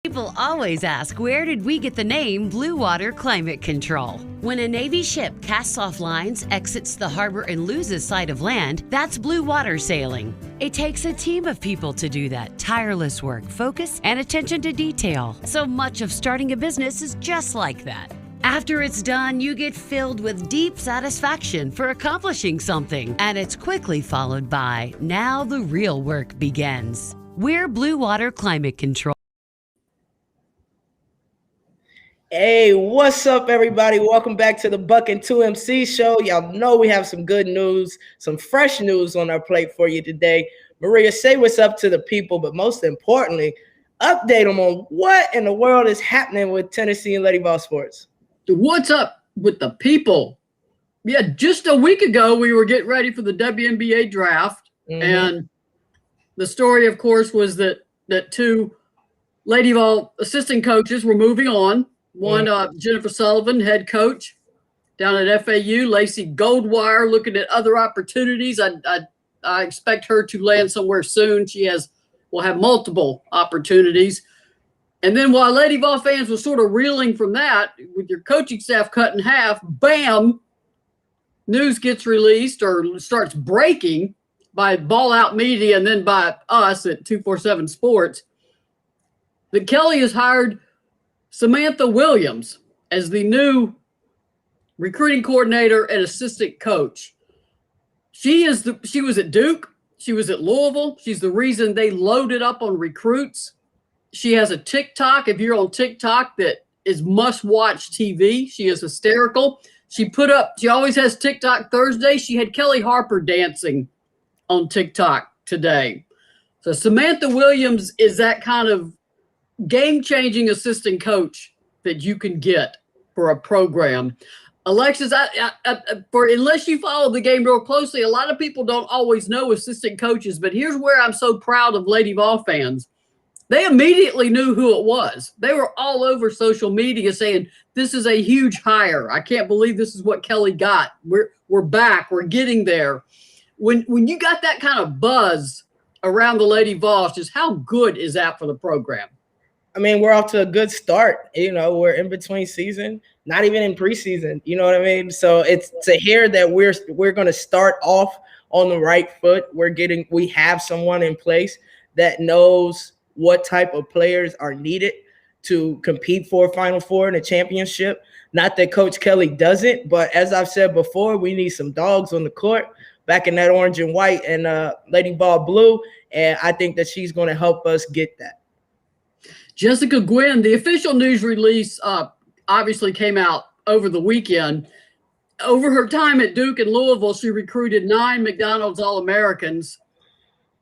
People always ask, where did we get the name Blue Water Climate Control? When a Navy ship casts off lines, exits the harbor, and loses sight of land, that's blue water sailing. It takes a team of people to do that. Tireless work, focus, and attention to detail. So much of starting a business is just like that. After it's done, you get filled with deep satisfaction for accomplishing something. And it's quickly followed by, now the real work begins. We're Blue Water Climate Control. Hey, what's up, everybody? Welcome back to the Buck and 2MC show. Y'all know we have some good news, some fresh news on our plate for you today. Maria, say what's up to the people, but most importantly, update them on what in the world is happening with Tennessee and Lady Vol sports. What's up with the people? Yeah, just a week ago, we were getting ready for the WNBA draft. And the story, of course, was that two Lady Vol assistant coaches were moving on. One, Jennifer Sullivan, head coach down at FAU. Lacey Goldwire looking at other opportunities. I expect her to land somewhere soon. Will have multiple opportunities. And then while Lady Vol fans were sort of reeling from that, with your coaching staff cut in half, bam, news gets released or starts breaking by Ball Out Media and then by us at 247 Sports that Kelly has hired Samantha Williams as the new recruiting coordinator and assistant coach. She was at Duke. She was at Louisville. She's the reason they loaded up on recruits. She has a TikTok. If you're on TikTok, that is must-watch TV. She is hysterical. She always has TikTok Thursday. She had Kelly Harper dancing on TikTok today. So Samantha Williams is that kind of game-changing assistant coach that you can get for a program. Alexis, unless you follow the game real closely, a lot of people don't always know assistant coaches, but here's where I'm so proud of Lady Vol fans. They immediately knew who it was. They were all over social media saying, this is a huge hire. I can't believe this is what Kelly got. We're back. We're getting there. When you got that kind of buzz around the Lady Vols, just how good is that for the program? I mean, we're off to a good start. You know, we're in between season, not even in preseason. You know what I mean? So it's to hear that we're going to start off on the right foot. We have someone in place that knows what type of players are needed to compete for a Final Four and a championship. Not that Coach Kelly doesn't, but as I've said before, we need some dogs on the court back in that orange and white and Lady Vol blue. And I think that she's going to help us get that. Jessica Gwynn, the official news release obviously came out over the weekend. Over her time at Duke and Louisville, she recruited 9 McDonald's All-Americans.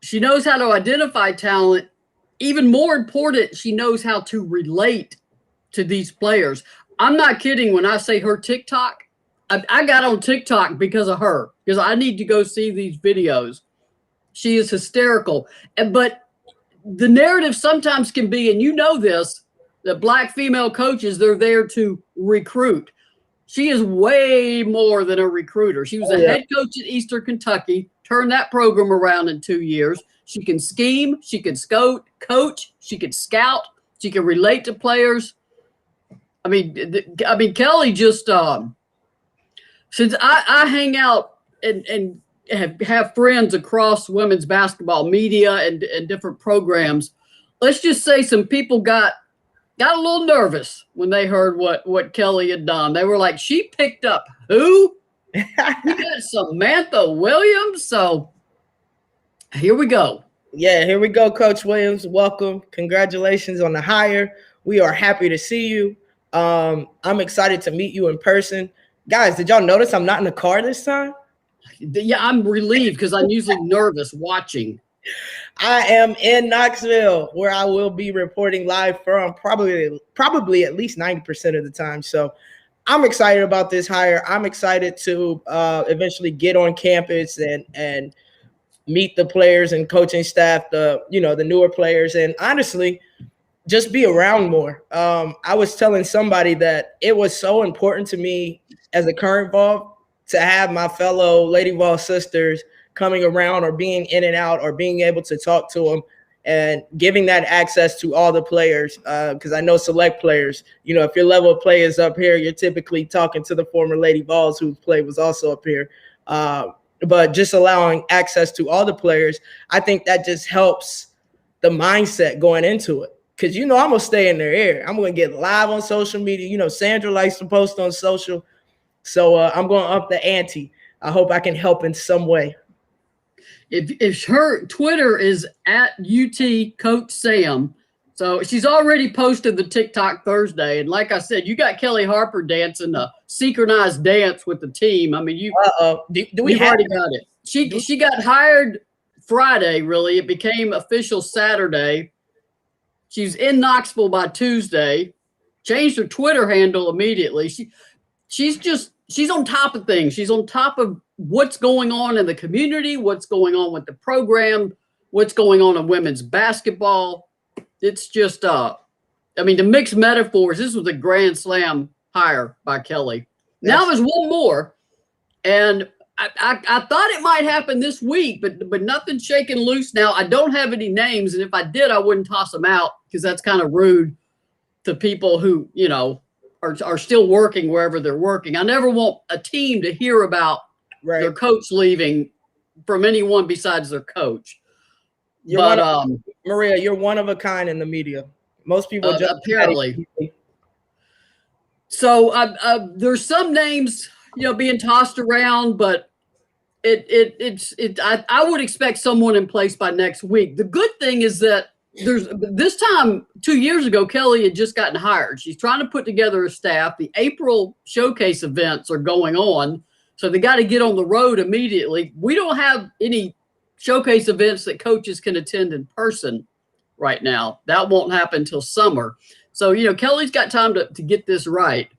She knows how to identify talent. Even more important, she knows how to relate to these players. I'm not kidding when I say her TikTok. I got on TikTok because of her, because I need to go see these videos. She is hysterical. But the narrative sometimes can be, and you know this, that black female coaches, they're there to recruit. She is way more than a recruiter. She was a head coach at Eastern Kentucky, turned that program around in 2 years. She can scheme, she can coach, she can scout, she can relate to players. I mean, Kelly just since I hang out and have friends across women's basketball media and different programs, let's just say some people got a little nervous when they heard what Kelly had done. They were like, she picked up who? You got Samantha Williams? So here we go. Yeah, here we go, Coach Williams. Welcome. Congratulations on the hire. We are happy to see you. I'm excited to meet you in person. Guys, did y'all notice I'm not in the car this time? Yeah, I'm relieved because I'm usually nervous watching. I am in Knoxville, where I will be reporting live from probably at least 90% of the time. So I'm excited about this hire. I'm excited to eventually get on campus and meet the players and coaching staff, the newer players, and honestly, just be around more. I was telling somebody that it was so important to me as a current Vol to have my fellow Lady Vol sisters coming around or being in and out or being able to talk to them and giving that access to all the players. Because I know select players, you know, if your level of play is up here, you're typically talking to the former Lady Vols whose play was also up here. But just allowing access to all the players, I think that just helps the mindset going into it. Because, you know, I'm going to stay in their ear. I'm going to get live on social media. You know, Sandra likes to post on social. So I'm going to up the ante. I hope I can help in some way. If her Twitter is at UT Coach Sam, so she's already posted the TikTok Thursday. And like I said, you got Kelly Harper dancing a synchronized dance with the team. I mean, you've already got it. She got hired Friday, really. It became official Saturday. She's in Knoxville by Tuesday. Changed her Twitter handle immediately. She's on top of things. She's on top of what's going on in the community, what's going on with the program, what's going on in women's basketball. It's just, I mean, to mix metaphors, this was a grand slam hire by Kelly. Now there's one more, and I thought it might happen this week, but nothing's shaking loose now. I don't have any names, and if I did, I wouldn't toss them out because that's kind of rude to people who, you know, are still working wherever they're working. I never want a team to hear about their coach leaving from anyone besides their coach. Maria, you're one of a kind in the media. Most people just apparently. So there's some names, you know, being tossed around, but I would expect someone in place by next week. The good thing is that this time 2 years ago, Kelly had just gotten hired. She's trying to put together a staff. The April showcase events are going on, so they got to get on the road immediately. We don't have any showcase events that coaches can attend in person right now. That won't happen until summer. So, you know, Kelly's got time to get this right.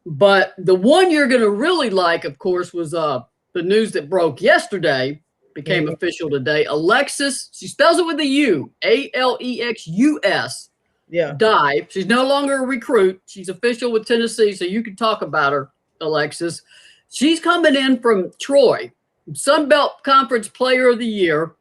But the one you're going to really like, of course, was the news that broke yesterday, became official today. Alexis, she spells it with a U, Alexus. Yeah. Dye. She's no longer a recruit. She's official with Tennessee, so you can talk about her, Alexis. She's coming in from Troy, Sun Belt Conference Player of the Year.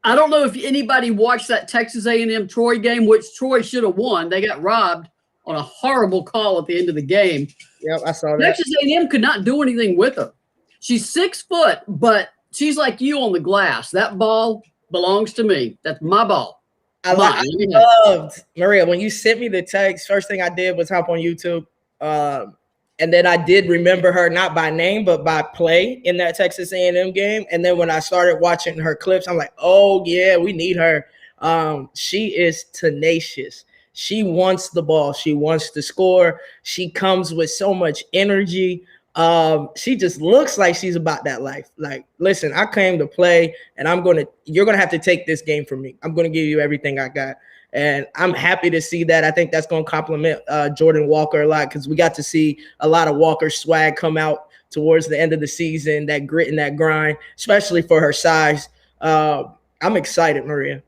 I don't know if anybody watched that Texas A&M Troy game, which Troy should have won. They got robbed on a horrible call at the end of the game. Yep, I saw that. Texas A&M could not do anything with her. She's 6 foot, but she's like you on the glass. That ball belongs to me. That's my ball. I loved, Maria, when you sent me the text, first thing I did was hop on YouTube. And then I did remember her, not by name, but by play in that Texas A&M game. And then when I started watching her clips, I'm like, oh, yeah, we need her. She is tenacious. She wants the ball. She wants to score. She comes with so much energy. She just looks like she's about that life. Like, listen, I came to play, and you're going to have to take this game from me. I'm going to give you everything I got. And I'm happy to see that. I think that's going to compliment Jordan Walker a lot because we got to see a lot of Walker swag come out towards the end of the season, that grit and that grind, especially for her size. I'm excited, Maria.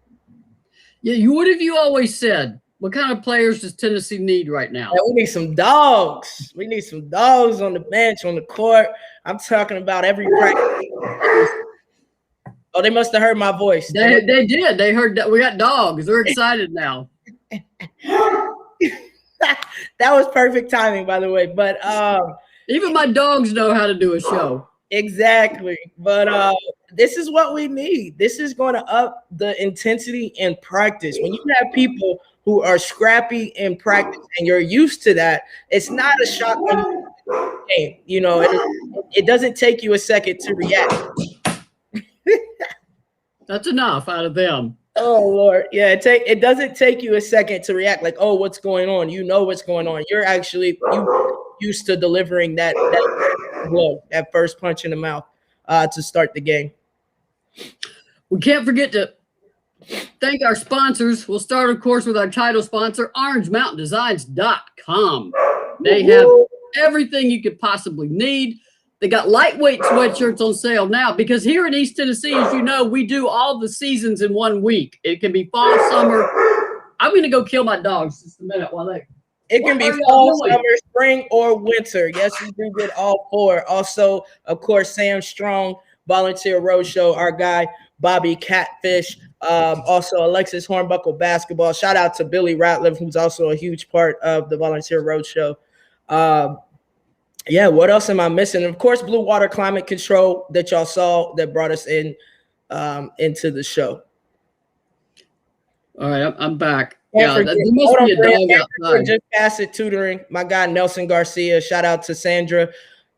Yeah, what have you always said? What kind of players does Tennessee need right now? Yeah, we need some dogs. We need some dogs on the bench, on the court. I'm talking about every practice. Oh, they must have heard my voice. They did. They heard that we got dogs. They're excited now. That was perfect timing, by the way. But even my dogs know how to do a show. Exactly. But this is what we need. This is going to up the intensity in practice. When you have people who are scrappy in practice and you're used to that, it's not a shock when you game. You know, it doesn't take you a second to react. That's enough out of them. Oh, Lord. Yeah, it doesn't take you a second to react like, oh, what's going on? You know what's going on. You're actually used to delivering that blow, that first punch in the mouth to start the game. We can't forget to thank our sponsors. We'll start, of course, with our title sponsor, OrangeMountainDesigns.com. They have everything you could possibly need. They got lightweight sweatshirts on sale now because here in East Tennessee, as you know, we do all the seasons in 1 week. It can be fall, summer. I'm going to go kill my dogs just a minute while they. It can be fall, summer, spring, or winter. Yes, we do get all four. Also, of course, Sam Strong, Volunteer Roadshow, our guy, Bobby Catfish, also Alexis Hornbuckle basketball. Shout out to Billy Ratliff, who's also a huge part of the Volunteer Roadshow. Yeah, what else am I missing? Of course, Blue Water Climate Control that y'all saw that brought us in into the show. All right, I'm back. Can't Yeah, there must be a dog outside. Just Bassett Tutoring. My guy Nelson Garcia. Shout out to Sandra.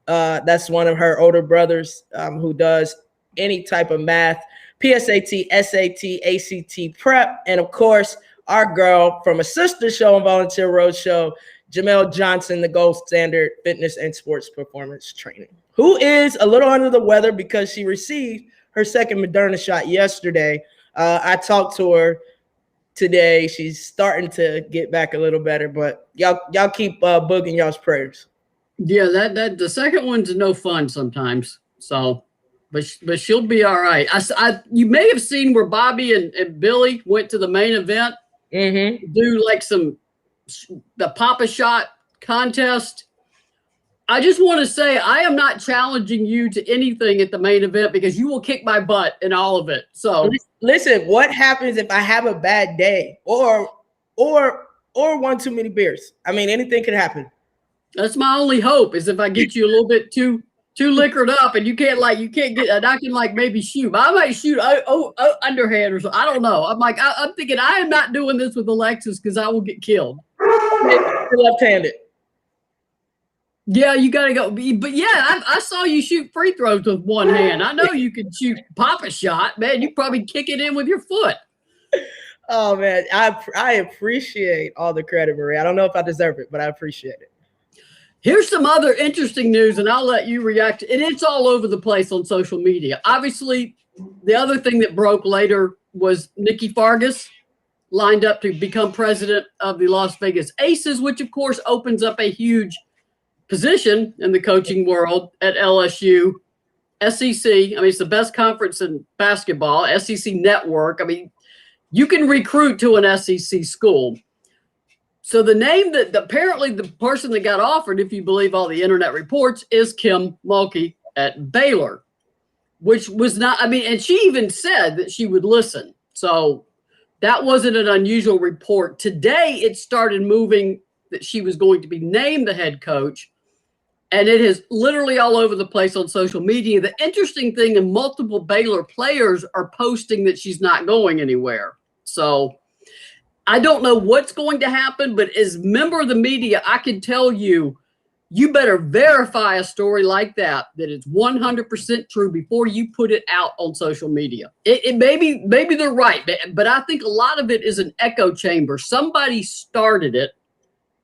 That's one of her older brothers who does any type of math, PSAT, SAT, ACT prep, and of course, our girl from a sister show on Volunteer Roadshow, Jamel Johnson, the gold standard fitness and sports performance training, who is a little under the weather because she received her second Moderna shot yesterday. I talked to her today. She's starting to get back a little better, but y'all keep booging y'all's prayers. Yeah, that the second one's no fun sometimes. So, but she'll be all right. You may have seen where Bobby and Billy went to the main event, do like the Papa Shot contest. I just want to say I am not challenging you to anything at the main event because you will kick my butt in all of it. So listen, what happens if I have a bad day or one too many beers? I mean, anything could happen. That's my only hope is if I get you a little bit too liquored up and you can't get, and I can like maybe shoot. I might shoot underhand or something. I don't know. I'm thinking I am not doing this with Alexis because I will get killed. You're left-handed. Yeah, you got to go. But yeah, I saw you shoot free throws with one hand. I know you can shoot Papa Shot, man. You probably kick it in with your foot. Oh, man. I appreciate all the credit, Marie. I don't know if I deserve it, but I appreciate it. Here's some other interesting news, and I'll let you react. And it's all over the place on social media. Obviously, the other thing that broke later was Nikki Fargas lined up to become president of the Las Vegas Aces, which, of course, opens up a huge position in the coaching world at LSU. SEC, I mean, it's the best conference in basketball, SEC network. I mean, you can recruit to an SEC school. So the name that apparently the person that got offered, if you believe all the internet reports, is Kim Mulkey at Baylor, which was not, I mean, and she even said that she would listen. So that wasn't an unusual report. Today, it started moving that she was going to be named the head coach. And it is literally all over the place on social media. The interesting thing, and multiple Baylor players are posting that she's not going anywhere. So I don't know what's going to happen, but as a member of the media, I can tell you, you better verify a story like that it's 100% true before you put it out on social media. It maybe they're right, but I think a lot of it is an echo chamber. Somebody started it.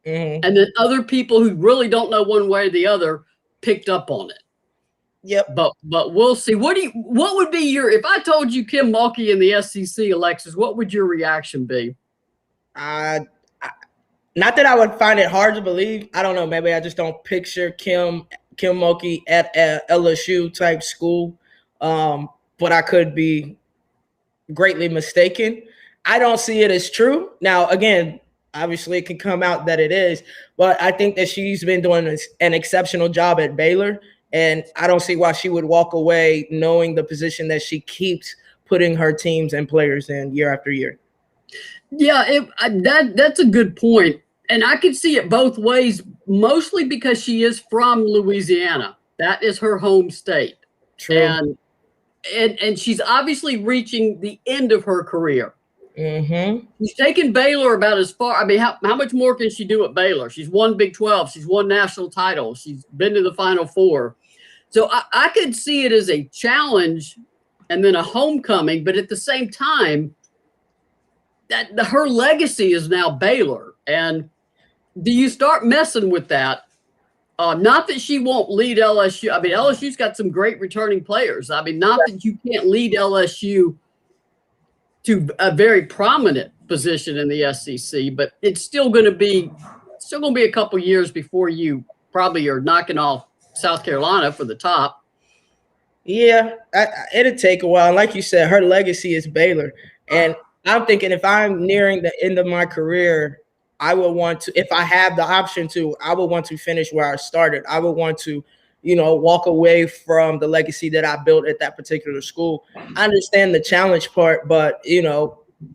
And then other people who really don't know one way or the other picked up on it. Yep. But we'll see. What would be if I told you Kim Mulkey in the SEC, Alexis, what would your reaction be? Not that I would find it hard to believe. I don't know. Maybe I just don't picture Kim Mulkey at a LSU type school. But I could be greatly mistaken. I don't see it as true. Now, again, obviously, it can come out that it is, but I think that she's been doing an exceptional job at Baylor, and I don't see why she would walk away knowing the position that she keeps putting her teams and players in year after year. Yeah, that's a good point, and I can see it both ways, mostly because she is from Louisiana. That is her home state. True. And she's obviously reaching the end of her career. She's taken Baylor about as far. I mean, how much more can she do at Baylor? She's won Big 12. She's won national titles. She's been to the Final Four. So I could see it as a challenge and then a homecoming. But at the same time, her legacy is now Baylor. And do you start messing with that? Not that she won't lead LSU. I mean, LSU's got some great returning players. I mean, not that you can't lead LSU to a very prominent position in the SEC, but it's still going to be a couple years before you probably are knocking off South Carolina for the top. Yeah, it'll take a while. Like you said, her legacy is Baylor. And I'm thinking if I'm nearing the end of my career, I would want to, if I have the option to, I would want to finish where I started. I would want to, walk away from the legacy that I built at that particular school. I understand the challenge part, but,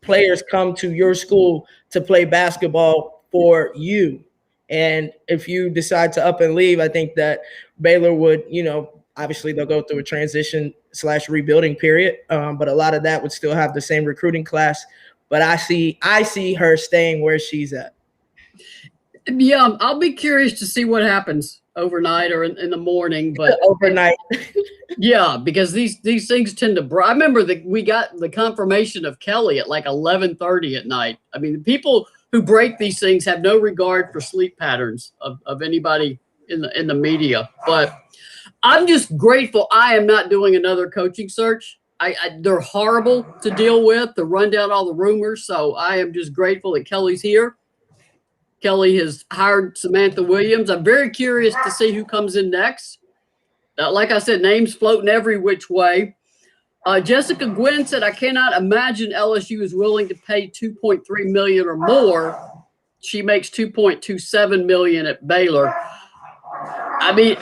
players come to your school to play basketball for you. And if you decide to up and leave, I think that Baylor would, obviously they'll go through a transition / rebuilding period. But a lot of that would still have the same recruiting class. But I see her staying where she's at. Yeah, I'll be curious to see what happens overnight or in the morning. But overnight. Yeah, because these things tend to I remember that we got the confirmation of Kelly at like 11:30 at night. I mean, the people who break these things have no regard for sleep patterns of anybody in the media. But I'm just grateful I am not doing another coaching search. They're horrible to deal with, to run down all the rumors. So I am just grateful that Kelly's here. Kelly has hired Samantha Williams. I'm very curious to see who comes in next. Like I said, names floating every which way. Jessica Gwynn said, I cannot imagine LSU is willing to pay $2.3 million or more. She makes $2.27 million at Baylor. I mean,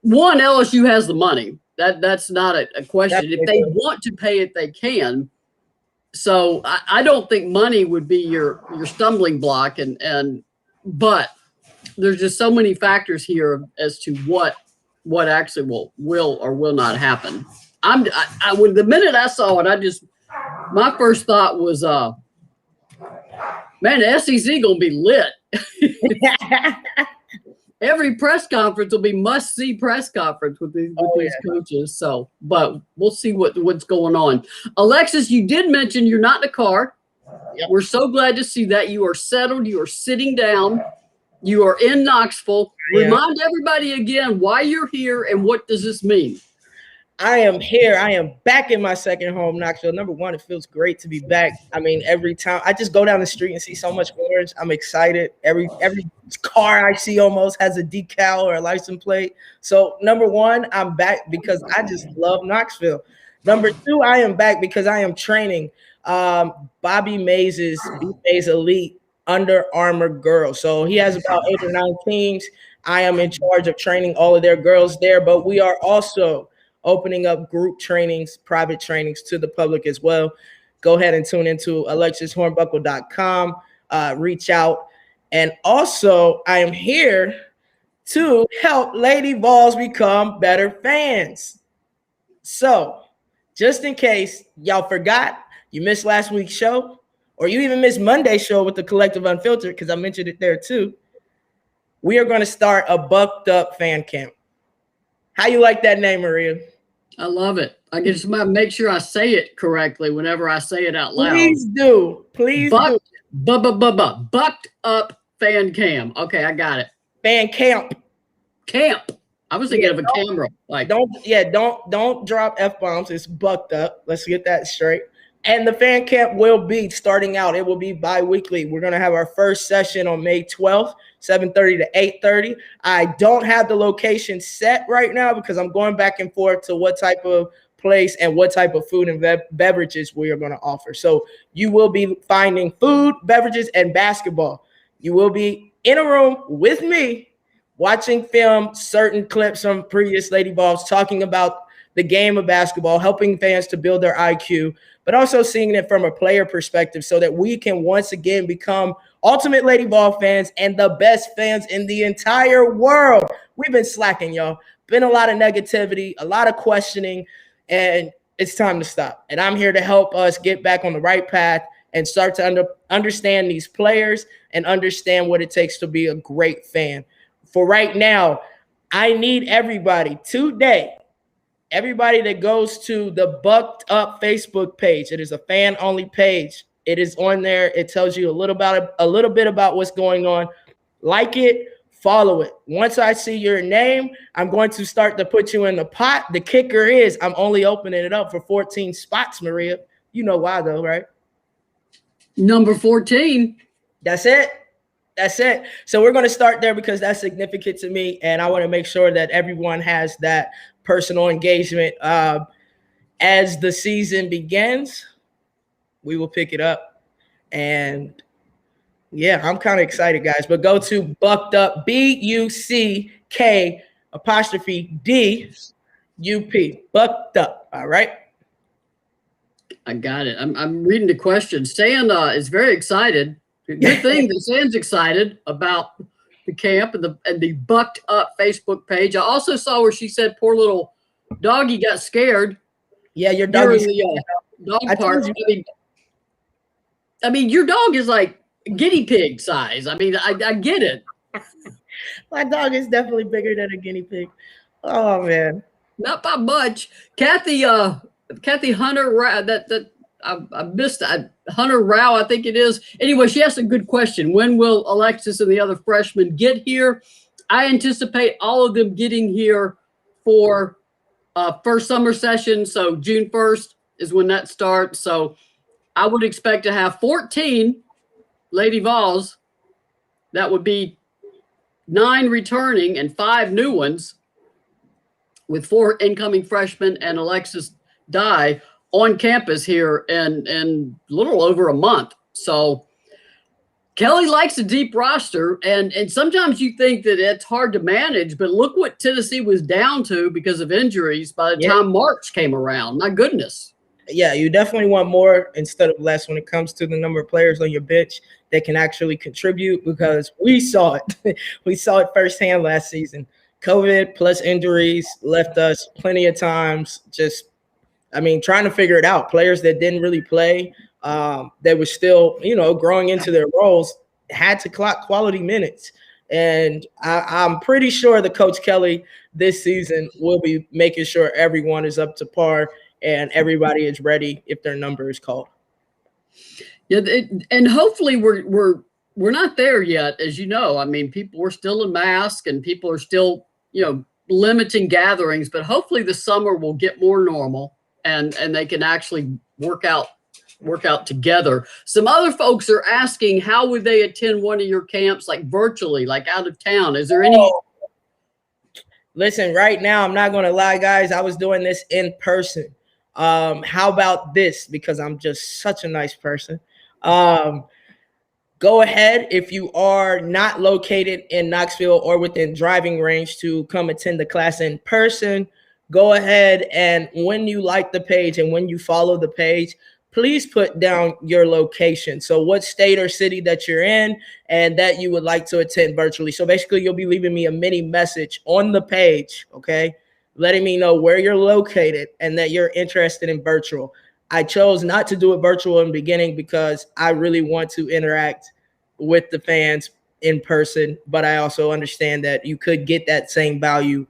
one, LSU has the money. That's not a question. If they want to pay it, they can. So I don't think money would be your stumbling block. But there's just so many factors here as to what actually will or will not happen. When the minute I saw it, my first thought was, man, the SEC gonna be lit. Every press conference will be must-see press conference with these coaches. So, but we'll see what's going on. Alexis, you did mention you're not in the car. Yep. We're so glad to see that you are settled. You are sitting down. You are in Knoxville. Yeah. Remind everybody again why you're here and what does this mean? I am here. I am back in my second home, Knoxville. Number one, it feels great to be back. I mean, every time I just go down the street and see so much orange, I'm excited. Every car I see almost has a decal or a license plate. So number one, I'm back because I just love Knoxville. Number two, I am back because I am training Bobby Mays' B-Mays Elite Under Armour girls. So he has about 8 or 9 teams. I am in charge of training all of their girls there, but we are also opening up group trainings, private trainings to the public as well. Go ahead and tune into alexishornbuckle.com. Reach out. And also, I am here to help Lady Vols become better fans. So, just in case y'all forgot, you missed last week's show, or you even missed Monday's show with the Collective Unfiltered, because I mentioned it there too, we are going to start a Bucked Up fan camp. How you like that name, Maria? I love it. I just make sure I say it correctly whenever I say it out loud. Please do. Please do. Bucked Up fan cam. Okay, I got it. Fan camp. Camp. I was thinking of a camera. Like don't drop F-bombs. It's Bucked Up. Let's get that straight. And the fan camp will be starting out. It will be bi-weekly. We're going to have our first session on May 12th, 7:30 to 8:30. I don't have the location set right now because I'm going back and forth to what type of place and what type of food and beverages we are going to offer. So you will be finding food, beverages, and basketball. You will be in a room with me watching film, certain clips from previous Lady Vols, talking about the game of basketball, helping fans to build their IQ, but also seeing it from a player perspective so that we can once again become ultimate Lady Vol fans and the best fans in the entire world. We've been slacking, y'all. Been a lot of negativity, a lot of questioning, and it's time to stop. And I'm here to help us get back on the right path and start to understand these players and understand what it takes to be a great fan. For right now, I need everybody today, everybody that goes to the Bucked Up Facebook page. It is a fan-only page. It is on there. It tells you a little bit about what's going on. Like it, follow it. Once I see your name, I'm going to start to put you in the pot. The kicker is I'm only opening it up for 14 spots, Maria. You know why though, right? Number 14. That's it. That's it. So we're going to start there because that's significant to me, and I want to make sure that everyone has that personal engagement. As the season begins, we will pick it up. And yeah, I'm kind of excited, guys. But go to Bucked Up, BUCKED apostrophe D UP. Bucked up. All right. I got it. I'm reading the question. Stan is very excited. Good thing that Stan's excited about the camp and the bucked up Facebook page. I also saw where she said poor little doggy got scared. Yeah, your doggy. The dog park. I mean, your dog is like guinea pig size. I mean, I get it. My dog is definitely bigger than a guinea pig. Oh man, not by much. Kathy Hunter, I missed Hunter Rao, I think it is. Anyway, she asked a good question. When will Alexis and the other freshmen get here? I anticipate all of them getting here for first summer session. So June 1st is when that starts. So I would expect to have 14 Lady Vols. That would be 9 returning and 5 new ones, with 4 incoming freshmen and Alexis Dye on campus here in a little over a month. So Kelly likes a deep roster, and sometimes you think that it's hard to manage, but look what Tennessee was down to because of injuries by the time March came around. My goodness. Yeah, you definitely want more instead of less when it comes to the number of players on your bench that can actually contribute, because we saw it. We saw it firsthand last season. COVID plus injuries left us plenty of times trying to figure it out. Players that didn't really play, that were still, growing into their roles, had to clock quality minutes. And I'm pretty sure that Coach Kelly this season will be making sure everyone is up to par and everybody is ready if their number is called. Yeah, and hopefully we're not there yet, as you know. I mean, people are still in masks and people are still, limiting gatherings, but hopefully the summer will get more normal and they can actually work out together. Some other folks are asking, how would they attend one of your camps, like virtually, like out of town? Is there any? Listen, right now, I'm not going to lie, guys. I was doing this in person. How about this? Because I'm just such a nice person. Go ahead, if you are not located in Knoxville or within driving range, to come attend the class in person. Go ahead, and when you like the page and when you follow the page, please put down your location. So what state or city that you're in and that you would like to attend virtually. So basically, you'll be leaving me a mini message on the page, okay, letting me know where you're located and that you're interested in virtual. I chose not to do it virtual in the beginning because I really want to interact with the fans in person, but I also understand that you could get that same value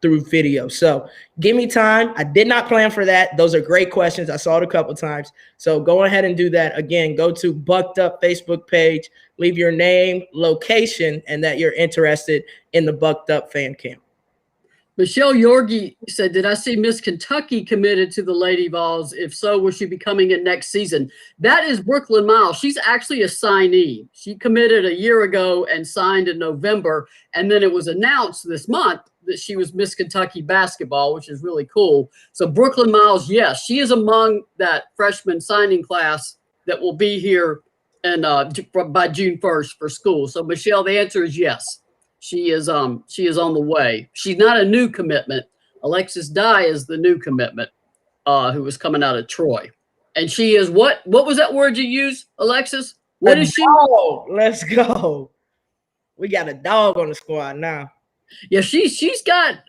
through video. So give me time. I did not plan for that. Those are great questions. I saw it a couple times. So go ahead and do that. Again, go to Bucked Up Facebook page, leave your name, location, and that you're interested in the Bucked Up fan camp. Michelle Yorgi said, did I see Miss Kentucky committed to the Lady Vols? If so, will she be coming in next season? That is Brooklyn Miles. She's actually a signee. She committed a year ago and signed in November. And then it was announced this month that she was Miss Kentucky basketball, which is really cool. So Brooklyn Miles, yes, she is among that freshman signing class that will be here and by June 1st for school. So Michelle, the answer is yes. She is on the way. She's not a new commitment. Alexis Dye is the new commitment, who was coming out of Troy. And she is what was that word you used, Alexis? What is she? Let's go. We got a dog on the squad now. Yeah, she's got,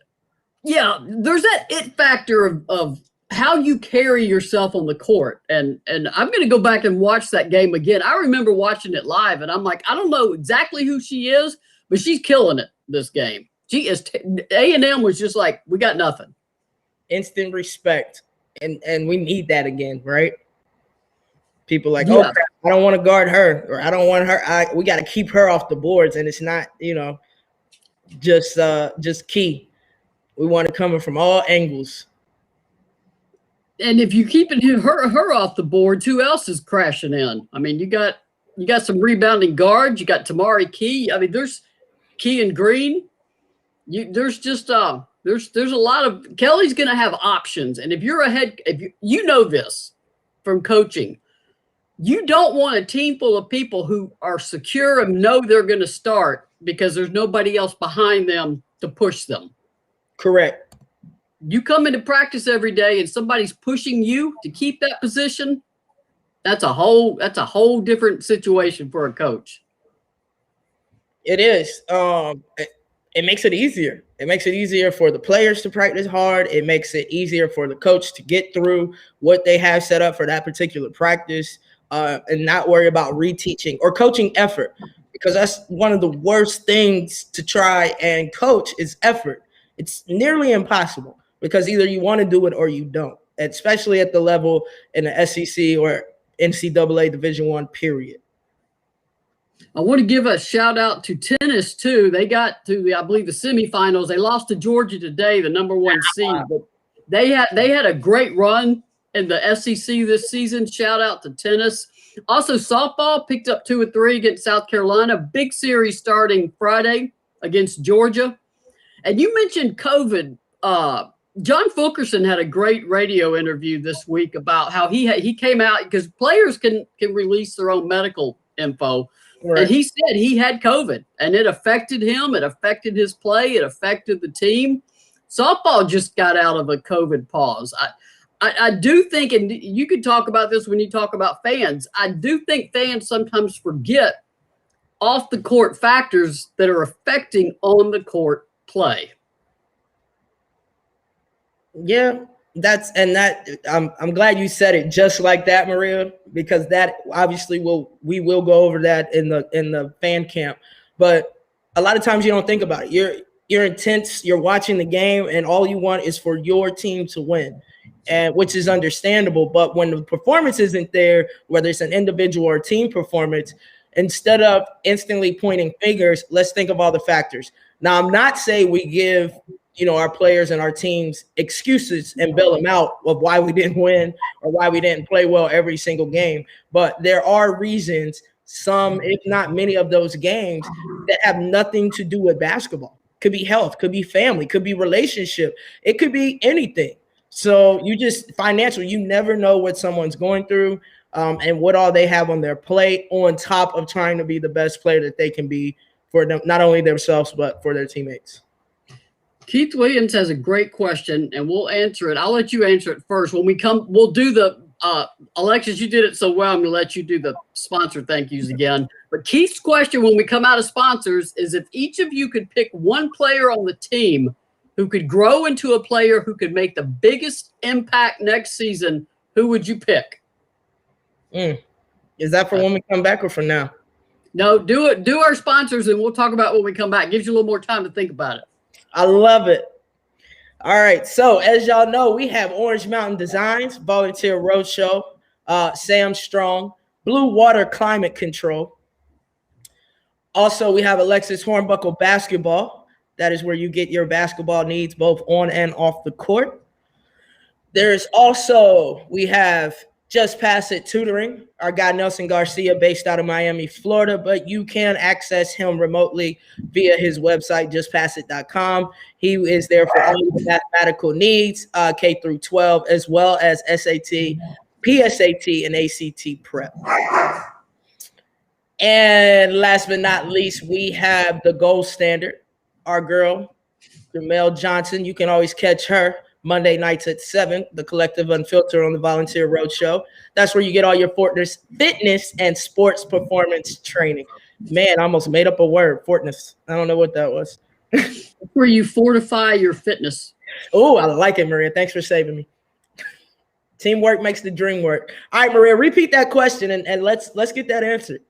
there's that it factor of how you carry yourself on the court. And I'm going to go back and watch that game again. I remember watching it live and I'm like, I don't know exactly who she is, but she's killing it this game. She is. A&M was just like, we got nothing. Instant respect, and we need that again, right? People like, oh, crap, I don't want to guard her, or I don't want her. We got to keep her off the boards, and it's not, just key. We want it coming from all angles. And if you keeping her off the boards, who else is crashing in? I mean, you got some rebounding guards. You got Tamari Key. I mean, there's Key and Green. There's just there's a lot of Kelly's going to have options. And if you're if you know this from coaching, you don't want a team full of people who are secure and know they're going to start because there's nobody else behind them to push them. Correct. You come into practice every day and somebody's pushing you to keep that position. That's a whole different situation for a coach. It is. It makes it easier. It makes it easier for the players to practice hard. It makes it easier for the coach to get through what they have set up for that particular practice, and not worry about reteaching or coaching effort, because that's one of the worst things to try and coach is effort. It's nearly impossible because either you want to do it or you don't, especially at the level in the SEC or NCAA Division I, period. I want to give a shout out to tennis too. They got to I believe the semifinals. They lost to Georgia today, the number 1 seed. But they had a great run in the SEC this season. Shout out to tennis. Also, softball picked up 2 or 3 against South Carolina. Big series starting Friday against Georgia. And you mentioned COVID. John Fulkerson had a great radio interview this week about how he came out because players can release their own medical info. Right. And he said he had COVID and it affected him. It affected his play. It affected the team. Softball just got out of a COVID pause. I do think, and you could talk about this when you talk about fans, I do think fans sometimes forget off the court factors that are affecting on the court play. Yeah. I'm glad you said it just like that, Maria, because that obviously we will go over that in the fan camp. But a lot of times you don't think about it. You're intense. You're watching the game, and all you want is for your team to win, and which is understandable. But when the performance isn't there, whether it's an individual or team performance, instead of instantly pointing fingers, let's think of all the factors. Now, I'm not saying we give our players and our teams excuses and bail them out of why we didn't win or why we didn't play well every single game. But there are reasons, some, if not many of those games, that have nothing to do with basketball. Could be health, could be family, could be relationship. It could be anything. So you just financial, you never know what someone's going through and what all they have on their plate on top of trying to be the best player that they can be for them, not only themselves, but for their teammates. Keith Williams has a great question, and we'll answer it. I'll let you answer it first. When we come, we'll do the Alexis, you did it so well. I'm going to let you do the sponsor thank yous again. But Keith's question when we come out of sponsors is if each of you could pick one player on the team who could grow into a player who could make the biggest impact next season, who would you pick? Is that for when we come back or for now? No, do it. Do our sponsors, and we'll talk about when we come back. Gives you a little more time to think about it. I love it. All right. So as y'all know, we have Orange Mountain Designs, Volunteer Roadshow, Sam Strong, Blue Water Climate Control. Also, we have Alexis Hornbuckle Basketball. That is where you get your basketball needs both on and off the court. There's also, we have Just Pass It Tutoring, our guy Nelson Garcia based out of Miami, Florida, but you can access him remotely via his website, justpassit.com. He is there for all your mathematical needs, K through 12, as well as SAT, PSAT, and ACT prep. And last but not least, we have the gold standard, our girl, Jamel Johnson. You can always catch her Monday nights at 7, the Collective Unfiltered on the Volunteer Roadshow. That's where you get all your fitness and sports performance training. Man, I almost made up a word, fitness. I don't know what that was. Where you fortify your fitness. Oh, I like it, Maria. Thanks for saving me. Teamwork makes the dream work. All right, Maria, repeat that question and let's get that answered.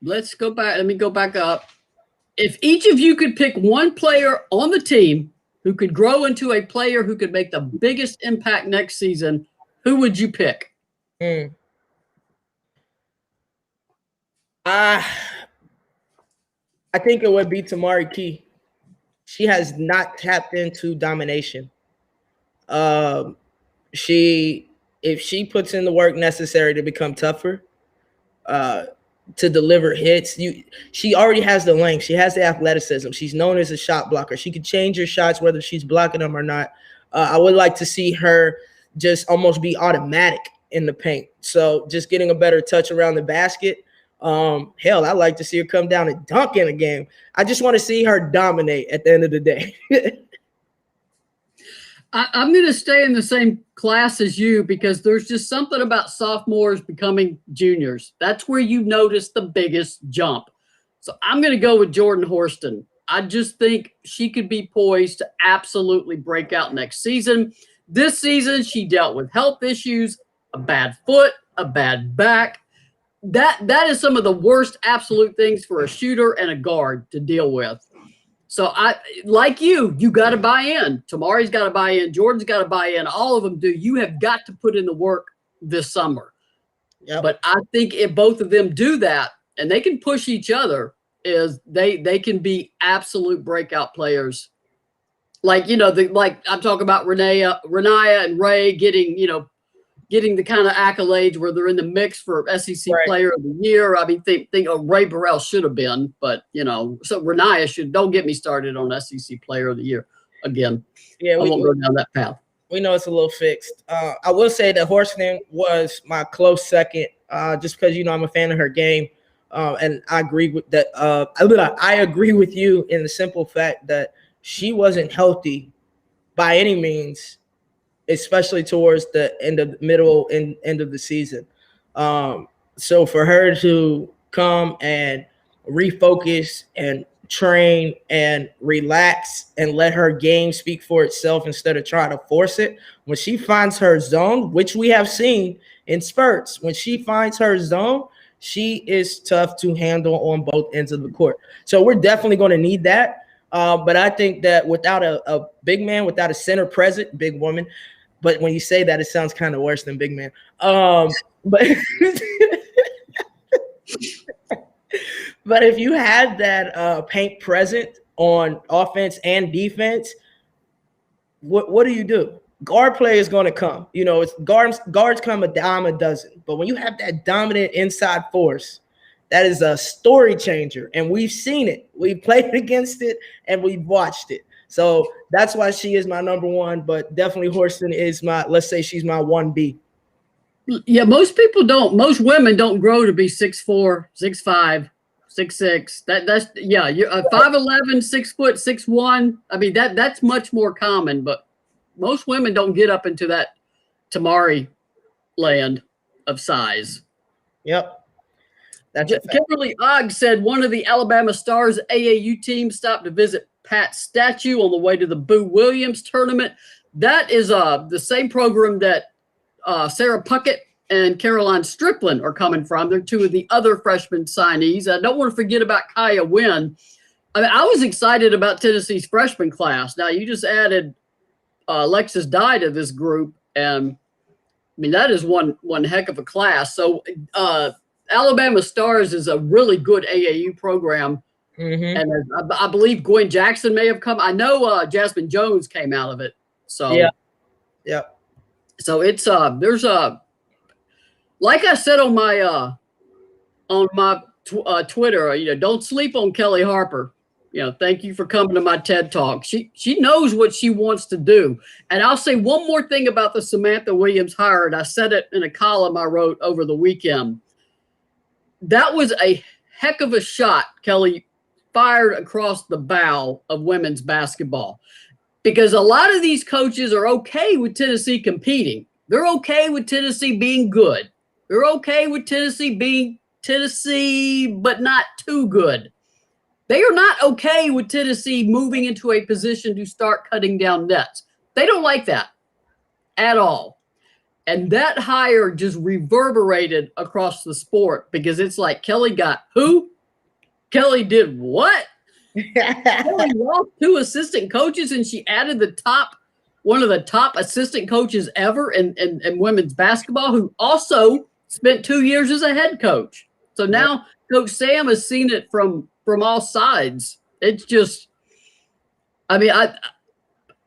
Let's go back. Let me go back up. If each of you could pick one player on the team who could grow into a player who could make the biggest impact next season, who would you pick? I think it would be Tamari Key. She has not tapped into domination. If she puts in the work necessary to become tougher, to deliver hits, she already has the length. She has the athleticism. She's known as a shot blocker. She could change her shots whether she's blocking them or not. I would like to see her just almost be automatic in the paint. So just getting a better touch around the basket Hell, I like to see her come down and dunk in a game. I just want to see her dominate at the end of the day. I'm going to stay in the same class as you because there's just something about sophomores becoming juniors. That's where you notice the biggest jump. So I'm going to go with Jordan Horston. I just think she could be poised to absolutely break out next season. This season, she dealt with health issues, a bad foot, a bad back. That is some of the worst absolute things for a shooter and a guard to deal with. So like you got to buy in. Tamari's got to buy in. Jordan's got to buy in. All of them do. You have got to put in the work this summer. Yep. But I think if both of them do that and they can push each other, is they can be absolute breakout players. Like, like I'm talking about Renaya and Ray getting the kind of accolades where they're in the mix for SEC Player of the Year. I mean, think Ray Burrell should have been, but so Renaya don't get me started on SEC Player of the Year again. Yeah, I won't go down that path. We know it's a little fixed. I will say that Horston was my close second, just because I'm a fan of her game, and I agree with that. I agree with you in the simple fact that she wasn't healthy by any means, especially towards the end of the season. So for her to come and refocus and train and relax and let her game speak for itself instead of trying to force it, when she finds her zone, which we have seen in spurts, when she finds her zone, she is tough to handle on both ends of the court. So we're definitely going to need that. But I think that without a big man, without a center present, big woman, but when you say that, it sounds kind of worse than big man. But but if you had that paint present on offense and defense, what do you do? Guard play is going to come. It's guards come a dime a dozen. But when you have that dominant inside force, that is a story changer, and we've seen it. We've played against it, and we've watched it. So that's why she is my number one, but definitely Horston is let's say she's my 1B. Yeah, most women don't grow to be 6'4", 6'5", 6'6". You're 5'11", 6 foot, 6'1". I mean, that's much more common, but most women don't get up into that Tamari land of size. Yep. Kimberly Ogg said one of the Alabama Stars AAU team stopped to visit Pat's statue on the way to the Boo Williams tournament. That is the same program that Sarah Puckett and Caroline Strickland are coming from. They're two of the other freshman signees. I don't want to forget about Kaya Wynn. I mean, I was excited about Tennessee's freshman class. Now, you just added Alexis Dye to this group, and I mean, that is one heck of a class. So Alabama Stars is a really good AAU program. Mm-hmm. And I believe Gwen Jackson may have come. I know Jasmine Jones came out of it. So yeah. So it's there's like I said on my Twitter, don't sleep on Kelly Harper. Thank you for coming to my TED Talk. She knows what she wants to do. And I'll say one more thing about the Samantha Williams hire, and I said it in a column I wrote over the weekend. That was a heck of a shot Kelly fired across the bow of women's basketball, because a lot of these coaches are okay with Tennessee competing. They're okay with Tennessee being good. They're okay with Tennessee being Tennessee, but not too good. They are not okay with Tennessee moving into a position to start cutting down nets. They don't like that at all. And that hire just reverberated across the sport, because it's like, Kelly got who? Kelly did what? Kelly lost 2 assistant coaches, and she added one of the top assistant coaches ever in women's basketball, who also spent 2 years as a head coach. So now Coach Sam has seen it from all sides. It's just, I mean,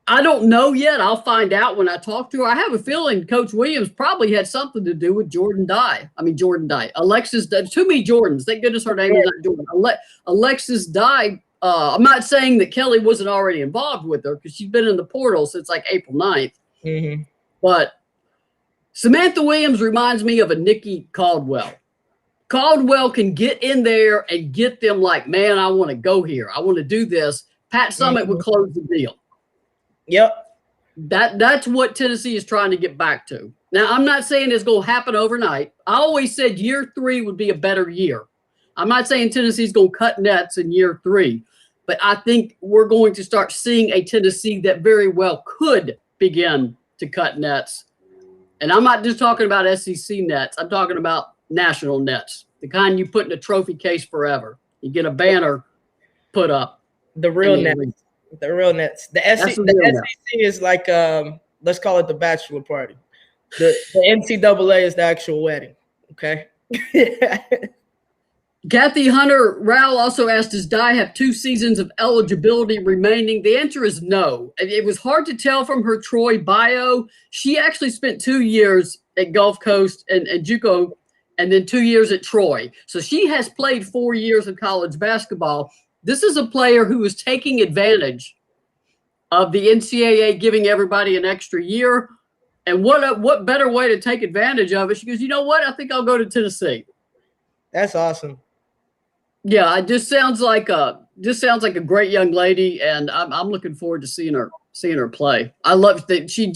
I don't know yet. I'll find out when I talk to her. I have a feeling Coach Williams probably had something to do with Jordan Dye. Alexis Dye. Too many Jordans. Thank goodness her name is not Jordan. Alexis Dye. I'm not saying that Kelly wasn't already involved with her, because she's been in the portal since like April 9th. Mm-hmm. But Samantha Williams reminds me of a Nikki Caldwell. Caldwell can get in there and get them like, man, I want to go here. I want to do this. Pat Summitt would close the deal. Yep. That's what Tennessee is trying to get back to. Now, I'm not saying it's going to happen overnight. I always said year 3 would be a better year. I'm not saying Tennessee's going to cut nets in year 3, but I think we're going to start seeing a Tennessee that very well could begin to cut nets. And I'm not just talking about SEC nets. I'm talking about national nets, the kind you put in a trophy case forever. You get a banner put up. The real nets. The real nets. The SEC is like, let's call it the bachelor party. The NCAA is the actual wedding. Okay. Kathy Hunter Rowell also asked, does Dye have 2 seasons of eligibility remaining? The answer is no. It was hard to tell from her Troy bio. She actually spent 2 years at Gulf Coast and JUCO, and then 2 years at Troy. So she has played 4 years of college basketball. This is a player who is taking advantage of the NCAA giving everybody an extra year. And what better way to take advantage of it? She goes, you know what? I think I'll go to Tennessee. That's awesome. Yeah, it just sounds like a great young lady, and I'm looking forward to seeing her play. I love that she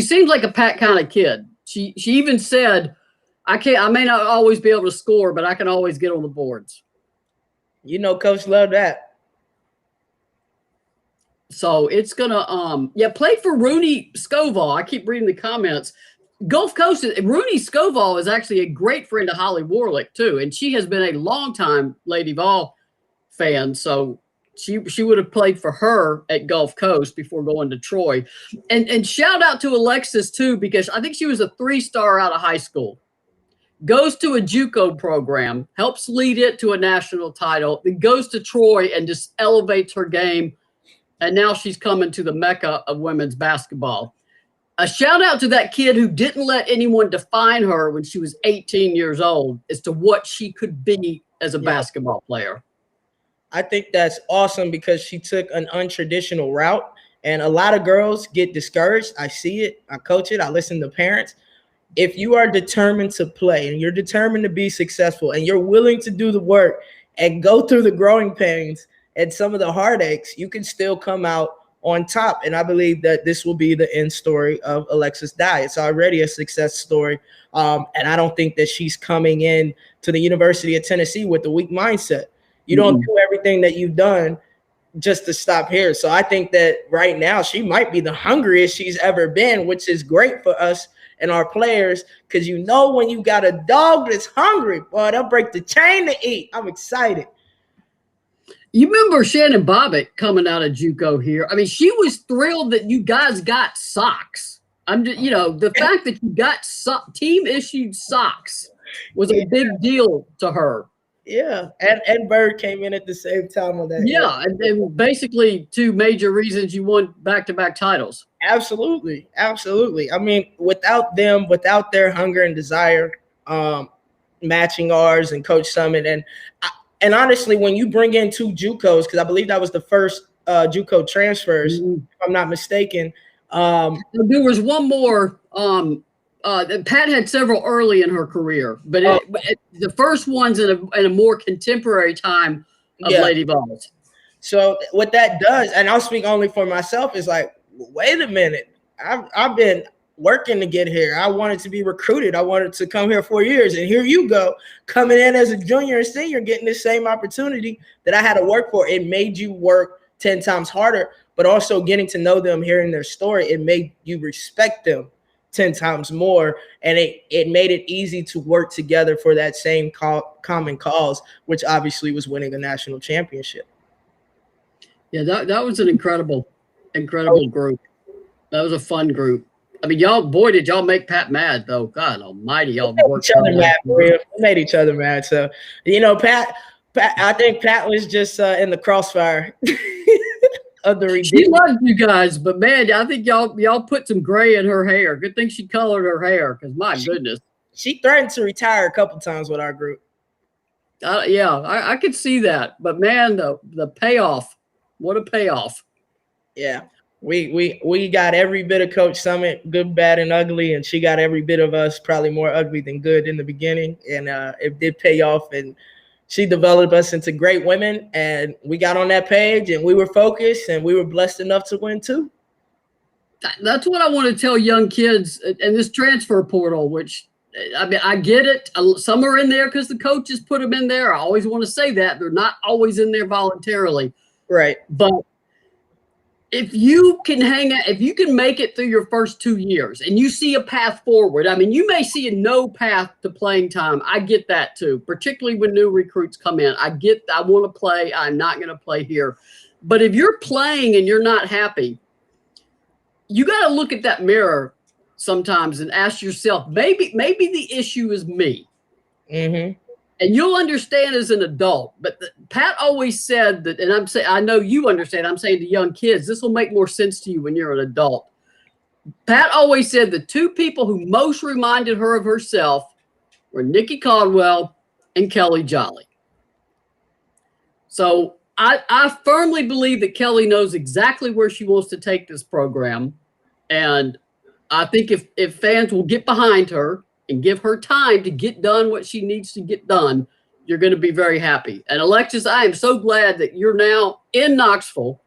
seems like a Pat kind of kid. She even said, I may not always be able to score, but I can always get on the boards. You know, Coach loved that. So it's gonna played for Rooney Scoval. I keep reading the comments. Gulf Coast, Rooney Scoval is actually a great friend of Holly Warlick too, and she has been a longtime Lady Vol fan. So she would have played for her at Gulf Coast before going to Troy. And shout out to Alexis too, because I think she was a 3-star out of high school. Goes to a JUCO program, helps lead it to a national title, then goes to Troy and just elevates her game. And now she's coming to the mecca of women's basketball. A shout out to that kid who didn't let anyone define her when she was 18 years old as to what she could be as a basketball player. I think that's awesome because she took an untraditional route, and a lot of girls get discouraged. I see it. I coach it. I listen to parents. If you are determined to play and you're determined to be successful and you're willing to do the work and go through the growing pains and some of the heartaches, you can still come out on top. And I believe that this will be the end story of Alexis Dye. It's already a success story. And I don't think that she's coming in to the University of Tennessee with a weak mindset. You don't do everything that you've done just to stop here. So I think that right now she might be the hungriest she's ever been, which is great for us and our players, because you know when you got a dog that's hungry, boy, they'll break the chain to eat. I'm excited. You remember Shannon Bobbitt coming out of JUCO here? I mean, she was thrilled that you guys got socks. The fact that you got team-issued socks was a big deal to her. Yeah, and Bird came in at the same time on that. Yeah, and basically 2 major reasons you won back-to-back titles. Absolutely. I mean, without them, without their hunger and desire, matching ours and Coach Summitt, and honestly, when you bring in 2 JUCOs, because I believe that was the first JUCO transfers, if I'm not mistaken. There was one more. Pat had several early in her career, but the first one's in a more contemporary time of Lady Vols. So what that does, and I'll speak only for myself, is like, wait a minute, I've been working to get here. I wanted to be recruited. I wanted to come here 4 years, and here you go, coming in as a junior and senior, getting the same opportunity that I had to work for. It made you work 10 times harder, but also getting to know them, hearing their story, it made you respect them 10 times more, and it made it easy to work together for that same common cause, which obviously was winning a national championship. Yeah, that was an incredible group. That was a fun group. I mean, did y'all make Pat mad though? God Almighty, y'all worked each other mad for real. We made each other mad. So Pat, I think Pat was just in the crossfire. She loved you guys, but man, I think y'all put some gray in her hair. Good thing she colored her hair, because my goodness, she threatened to retire a couple times with our group. I could see that, but man, the payoff, what a payoff! Yeah. We got every bit of Coach Summit, good, bad, and ugly, and she got every bit of us, probably more ugly than good in the beginning, and it did pay off. And she developed us into great women, and we got on that page, and we were focused, and we were blessed enough to win too. That's what I want to tell young kids, and this transfer portal, which I mean, I get it. Some are in there because the coaches put them in there. I always want to say that they're not always in there voluntarily, right? But if you can hang out, if you can make it through your first 2 years and you see a path forward, I mean, you may see a no path to playing time. I get that too, particularly when new recruits come in. I want to play. I'm not going to play here. But if you're playing and you're not happy, you got to look at that mirror sometimes and ask yourself, maybe the issue is me. Mm-hmm. And you'll understand as an adult. But Pat always said that, and I'm saying, I know you understand. I'm saying to young kids, this will make more sense to you when you're an adult. Pat always said the two people who most reminded her of herself were Nikki Caldwell and Kelly Jolly. So I firmly believe that Kelly knows exactly where she wants to take this program. And I think if fans will get behind her and give her time to get done what she needs to get done, you're going to be very happy. And Alexis, I am so glad that you're now in Knoxville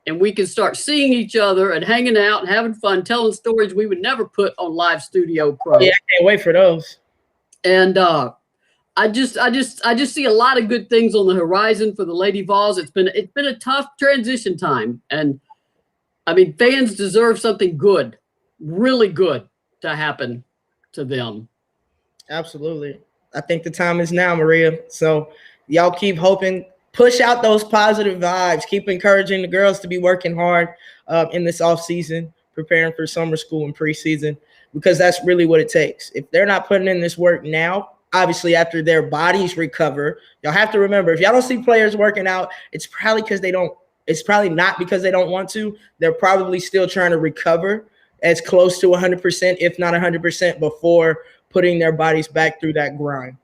and we can start seeing each other and hanging out and having fun, telling stories we would never put on Live Studio Pro. Yeah, I can't wait for those. And I just see a lot of good things on the horizon for the Lady Vols. It's been a tough transition time. And I mean, fans deserve something good, really good to happen to them. Absolutely. I think the time is now, Maria. So y'all keep hoping, push out those positive vibes, keep encouraging the girls to be working hard in this off season, preparing for summer school and preseason, because that's really what it takes. If they're not putting in this work now, obviously after their bodies recover, y'all have to remember, if y'all don't see players working out, it's probably not because they don't want to. They're probably still trying to recover as close to 100%, if not 100%, before putting their bodies back through that grind.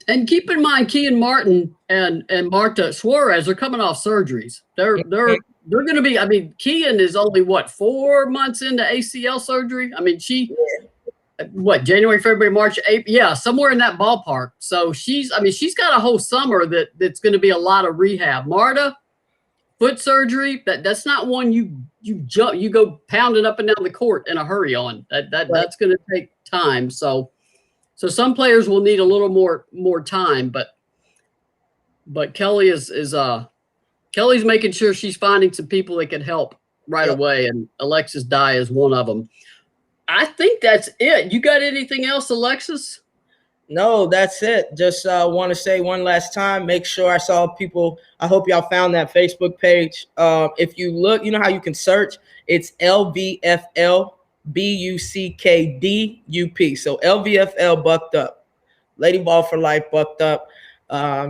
And keep in mind, Kean Martin and Marta Suarez are coming off surgeries. They're going to be. I mean, Kean is only 4 months into ACL surgery. I mean, January, February, March, April, yeah, somewhere in that ballpark. So she's got a whole summer that's going to be a lot of rehab. Marta, foot surgery, that's not one you go pounding up and down the court in a hurry on. That's going to take time. So some players will need a little more time, but Kelly Kelly's making sure she's finding some people that can help right away, and Alexis Dye is one of them. I think that's it. You got anything else, Alexis? No, that's it. Just want to say one last time, make sure I saw people. I hope y'all found that Facebook page. If you look, you know how you can search. It's LVFL BUCKDUP. So LVFL Bucked Up. Lady Vol for Life Bucked Up.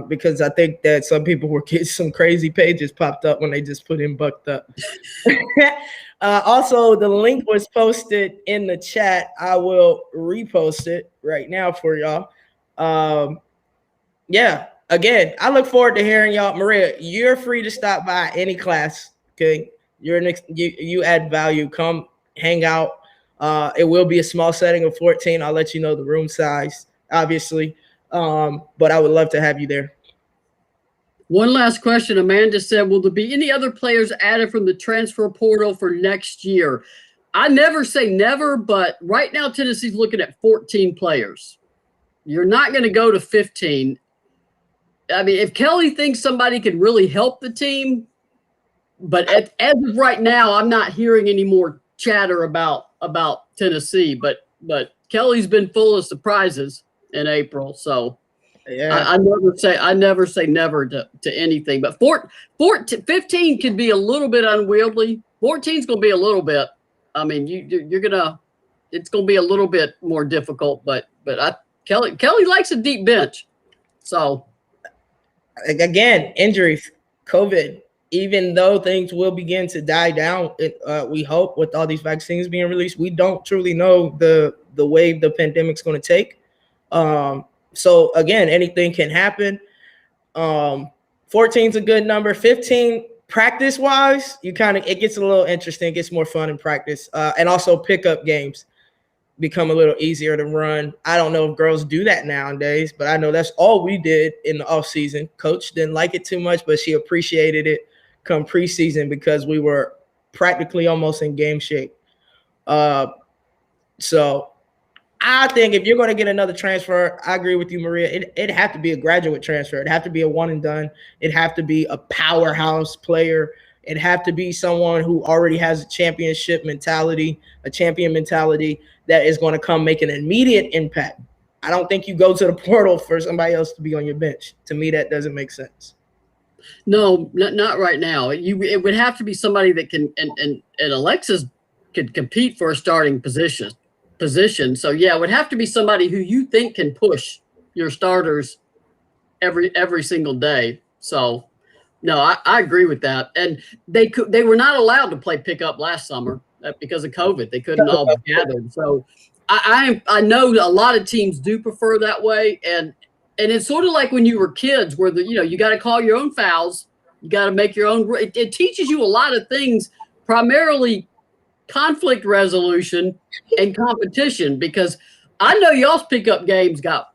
Because I think that some people were getting some crazy pages popped up when they just put in Bucked Up. Also, the link was posted in the chat. I will repost it right now for y'all. Yeah, again, I look forward to hearing y'all. Maria, you're free to stop by any class. Okay, you add value. Come hang out. It will be a small setting of 14. I'll let you know the room size, obviously. But I would love to have you there. One last question. Amanda said, will there be any other players added from the transfer portal for next year? I never say never, but right now Tennessee's looking at 14 players. You're not going to go to 15. I mean, if Kelly thinks somebody can really help the team, but as of right now, I'm not hearing any more chatter about Tennessee, but Kelly's been full of surprises in April, so yeah. I never say never to anything. But 15 could be a little bit unwieldy. 14 is going to be a little bit. I mean, it's going to be a little bit more difficult. But Kelly likes a deep bench. So again, injuries, COVID. Even though things will begin to die down, we hope with all these vaccines being released, we don't truly know the wave the pandemic's going to take. So again, anything can happen. 14 is a good number. 15 practice wise, it gets a little interesting. It gets more fun in practice. And also pickup games become a little easier to run. I don't know if girls do that nowadays, but I know that's all we did in the off season. Coach didn't like it too much, but she appreciated it come preseason because we were practically almost in game shape. So I think if you're going to get another transfer, I agree with you, Maria. It'd have to be a graduate transfer. It'd have to be a one and done. It'd have to be a powerhouse player. It'd have to be someone who already has a championship mentality, a champion mentality that is going to come make an immediate impact. I don't think you go to the portal for somebody else to be on your bench. To me, that doesn't make sense. No, not right now. It would have to be somebody that can, and Alexis could compete for a starting position. So yeah, it would have to be somebody who you think can push your starters every single day. So no, I agree with that. And they were not allowed to play pickup last summer because of COVID. They couldn't all be gathered. So I know a lot of teams do prefer that way. And it's sort of like when you were kids where you got to call your own fouls. You got to make your own. It teaches you a lot of things, primarily conflict resolution and competition, because I know y'all's pickup games got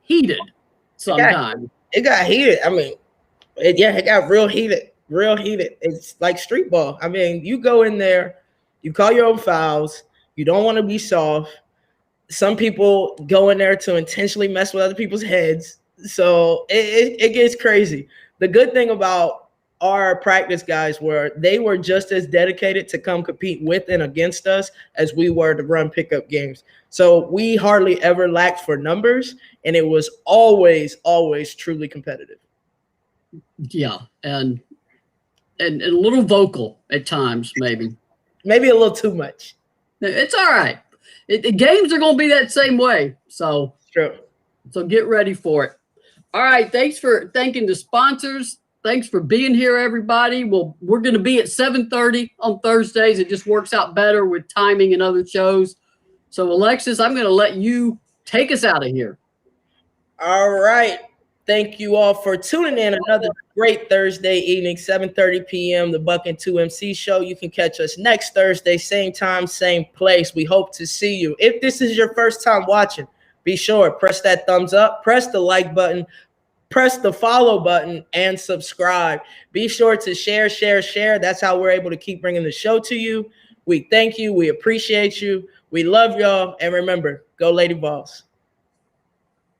heated sometimes. It got heated. I mean, it got real heated. It's like street ball. I mean, you go in there, you call your own fouls. You don't want to be soft. Some people go in there to intentionally mess with other people's heads. So it gets crazy. The good thing about our practice guys they were just as dedicated to come compete with and against us as we were to run pickup games. So we hardly ever lacked for numbers, and it was always truly competitive. Yeah, and a little vocal at times, maybe a little too much. It's all right. The games are going to be that same way. So true. So get ready for it. All right. Thanks for thanking the sponsors. Thanks for being here, everybody. Well, we're going to be at 7:30 on Thursdays. It just works out better with timing and other shows. So, Alexis, I'm going to let you take us out of here. All right. Thank you all for tuning in. Another great Thursday evening, 7:30 p.m., the Buck and 2MC show. You can catch us next Thursday, same time, same place. We hope to see you. If this is your first time watching, be sure press that thumbs up, press the like button, press the follow button, and subscribe. Be sure to share. That's how we're able to keep bringing the show to you. We thank you. We appreciate you. We love y'all. And remember, go Lady Vols.